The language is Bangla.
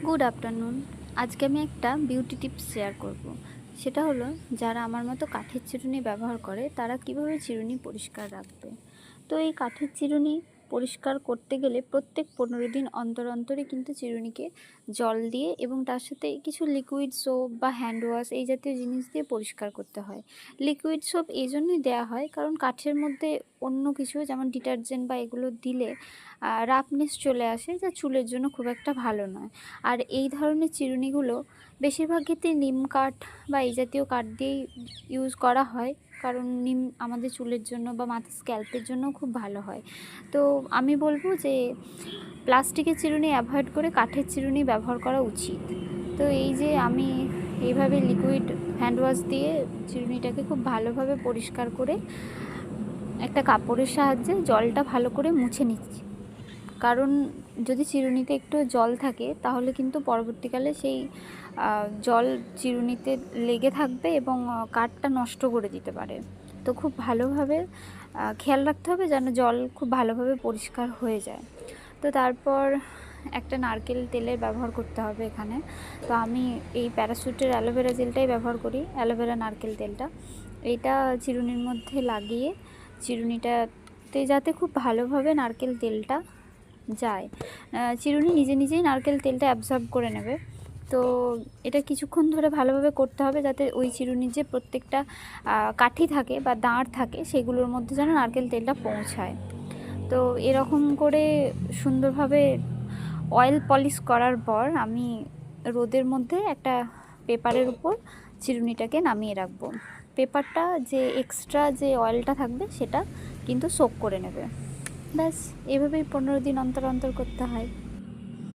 Good afternoon. আজকে আমি একটা বিউটি টিপস শেয়ার করব। সেটা হলো, যারা আমার মতো কাঠের চিরুনি ব্যবহার করে তারা কিভাবে চিরুনি পরিষ্কার রাখবে। তো এই কাঠের চিরুনি পরিষ্কার করতে গেলে প্রত্যেক 15 দিন অন্তর অন্তরে কিন্তু চিরুনিকে জল দিয়ে এবং তার সাথে কিছু লিকুইড সোপ বা হ্যান্ড ওয়াশ এই জাতীয় জিনিস দিয়ে পরিষ্কার করতে হয়। লিকুইড সোপ এই জন্যই দেওয়া হয় কারণ কাঠের মধ্যে অন্য কিছু যেমন ডিটারজেন্ট বা এগুলো দিলে রাফনেস চলে আসে, যা চুলের জন্য খুব একটা ভালো নয়। আর এই ধরনের চিরুনিগুলো বেশিরভাগ ক্ষেত্রে নিম কাঠ বা এই জাতীয় কাঠ দিয়েই ইউজ করা হয়, কারণ নিম আমাদের চুলের জন্য বা মাথার স্ক্যাল্পের জন্য খুব ভালো হয়। তো আমি বলবো যে প্লাস্টিকের চিরুনি অ্যাভয়েড করে কাঠের চিরুনি ব্যবহার করা উচিত। তো এই যে আমি এইভাবে লিকুইড হ্যান্ড ওয়াশ দিয়ে চিরুনিটাকে খুব ভালোভাবে পরিষ্কার করে একটা কাপড়ের সাহায্যে জলটা ভালো করে মুছে নিচ্ছি, কারণ যদি চিরুনিতে একটু জল থাকে তাহলে কিন্তু পরবর্তীকালে সেই জল চিরুনিতে লেগে থাকবে এবং কাঠটা নষ্ট করে দিতে পারে। তো খুব ভালোভাবে খেয়াল রাখতে হবে যেন জল খুব ভালোভাবে পরিষ্কার হয়ে যায়। তো তারপর একটা নারকেল তেলের ব্যবহার করতে হবে এখানে। তো আমি এই প্যারাশুটের অ্যালোভেরা জেলটাই ব্যবহার করি, অ্যালোভেরা নারকেল তেলটা। এইটা চিরুনির মধ্যে লাগিয়ে চিরুনিটাতে যাতে খুব ভালোভাবে নারকেল তেলটা যায়, চিরুনি নিজে নিজেই নারকেল তেলটা অ্যাবজর্ব করে নেবে। তো এটা কিছুক্ষণ ধরে ভালোভাবে করতে হবে যাতে ওই চিরুনির যে প্রত্যেকটা কাঠি থাকে বা দাঁড় থাকে সেগুলোর মধ্যে যেন নারকেল তেলটা পৌঁছায়। তো এরকম করে সুন্দরভাবে অয়েল পলিশ করার পর আমি রোদের মধ্যে একটা পেপারের উপর চিরুনিটাকে নামিয়ে রাখবো। পেপারটা যে এক্সট্রা যে অয়েলটা থাকবে সেটা কিন্তু সোক করে নেবে। ব্যাস, এভাবেই 15 দিন অন্তর অন্তর করতে হয়।